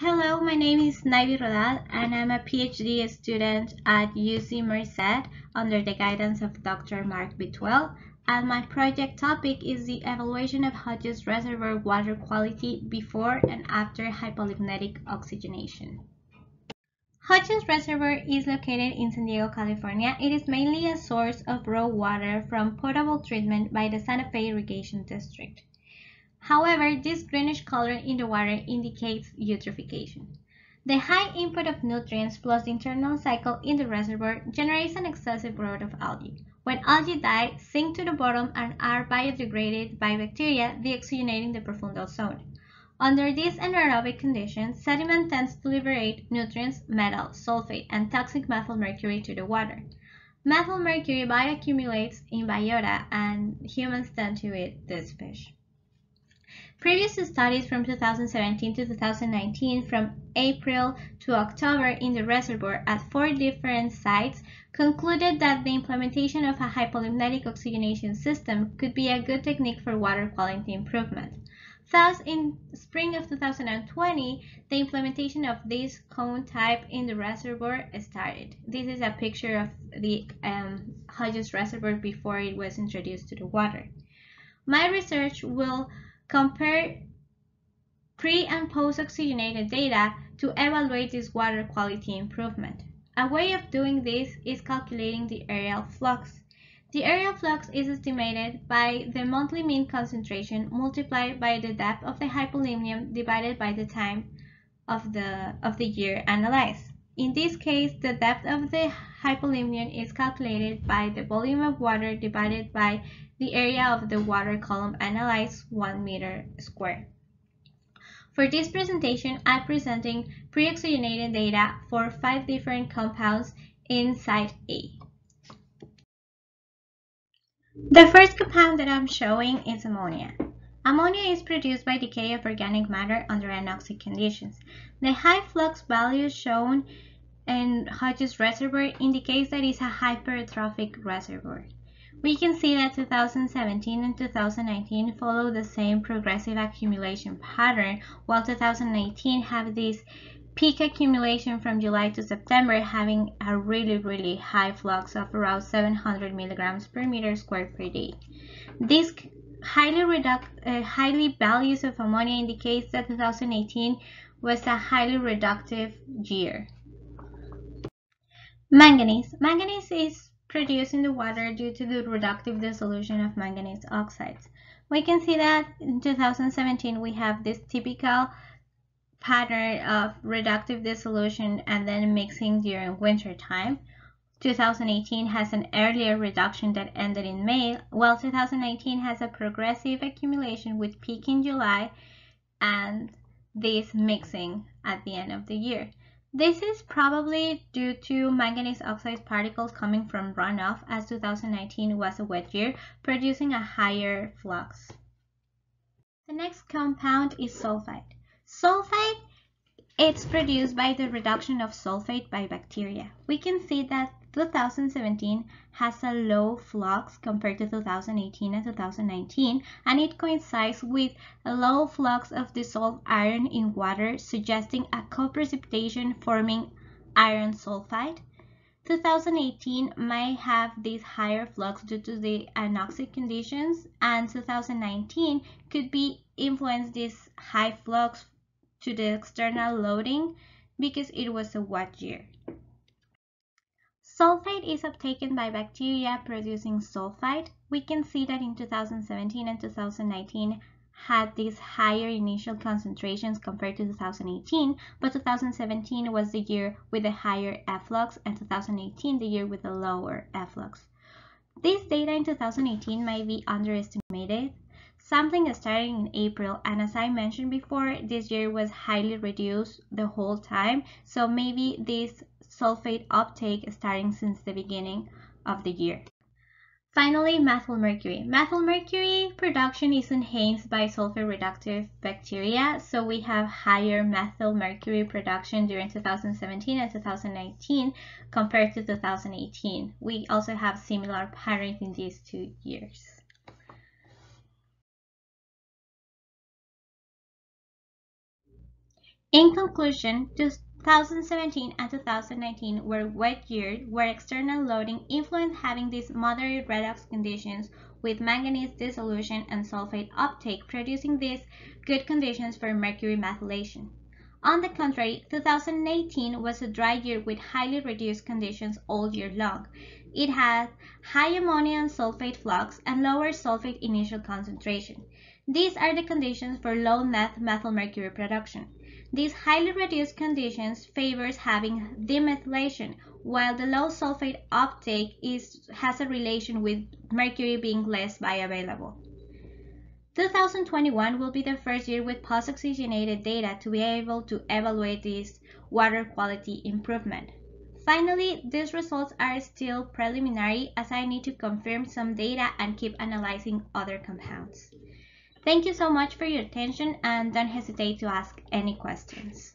Hello, my name is Naivy Rodal and I'm a Ph.D. student at UC Merced under the guidance of Dr. Mark Bitwell, and my project topic is the evaluation of Hodges reservoir water quality before and after hypolignetic oxygenation. Hodges Reservoir is located in San Diego, California. It is mainly a source of raw water from potable treatment by the Santa Fe Irrigation District. However, this greenish color in the water indicates eutrophication. The high input of nutrients plus the internal cycle in the reservoir generates an excessive growth of algae. When algae die, sink to the bottom and are biodegraded by bacteria deoxygenating the profundal zone. Under these anaerobic conditions, sediment tends to liberate nutrients, metal, sulfate, and toxic methyl mercury to the water. Methyl mercury bioaccumulates in biota, and humans tend to eat this fish. Previous studies from 2017 to 2019 from April to October in the reservoir at 4 different sites concluded that the implementation of a hypolignetic oxygenation system could be a good technique for water quality improvement. Thus, in spring of 2020, the implementation of this cone type in the reservoir started. This is a picture of the Hodges reservoir before it was introduced to the water. My research will compare pre- and post-oxygenated data to evaluate this water quality improvement. A way of doing this is calculating the areal flux. The areal flux is estimated by the monthly mean concentration multiplied by the depth of the hypolimnium divided by the time of the year analyzed. In this case, the depth of the hypolimnium is calculated by the volume of water divided by the area of the water column analyzed 1 meter squared. For this presentation, I'm presenting pre-oxygenated data for 5 different compounds in Site A. The first compound that I'm showing is ammonia. Ammonia is produced by decay of organic matter under anoxic conditions. The high flux values shown in Hodges reservoir indicates that it's a hypertrophic reservoir. We can see that 2017 and 2019 follow the same progressive accumulation pattern, while 2018 have this peak accumulation from July to September, having a really high flux of around 700 milligrams per meter squared per day. This highly values of ammonia indicates that 2018 was a highly reductive year. Manganese. Manganese is produced in the water due to the reductive dissolution of manganese oxides. We can see that in 2017 we have this typical pattern of reductive dissolution and then mixing during winter time. 2018 has an earlier reduction that ended in May, while 2019 has a progressive accumulation with peak in July and this mixing at the end of the year. This is probably due to manganese oxide particles coming from runoff, as 2019 was a wet year, producing a higher flux. The next compound is sulfite. Sulfite, it's produced by the reduction of sulfate by bacteria. We can see that 2017 has a low flux compared to 2018 and 2019, and it coincides with a low flux of dissolved iron in water, suggesting a co-precipitation forming iron sulfide. 2018 might have this higher flux due to the anoxic conditions, and 2019 could be influenced this high flux to the external loading because it was a wet year. Sulfate is uptaken by bacteria producing sulfite. We can see that in 2017 and 2019 had these higher initial concentrations compared to 2018, but 2017 was the year with a higher efflux and 2018 the year with a lower efflux. This data in 2018 might be underestimated. Sampling started in April, and as I mentioned before, this year was highly reduced the whole time, so maybe this sulfate uptake starting since the beginning of the year. Finally, methyl mercury. Methyl mercury production is enhanced by sulfur-reductive bacteria, so we have higher methyl mercury production during 2017 and 2019 compared to 2018. We also have similar patterns in these 2 years. In conclusion, 2017 and 2019 were wet years where external loading influenced having these moderate redox conditions with manganese dissolution and sulfate uptake, producing these good conditions for mercury methylation. On the contrary, 2018 was a dry year with highly reduced conditions all year long. It had high ammonia and sulfate flux and lower sulfate initial concentration. These are the conditions for low net methyl mercury production. These highly reduced conditions favors having demethylation, while the low sulfate uptake has a relation with mercury being less bioavailable. 2021 will be the first year with post-oxygenated data to be able to evaluate this water quality improvement. Finally, these results are still preliminary as I need to confirm some data and keep analyzing other compounds. Thank you so much for your attention and don't hesitate to ask any questions.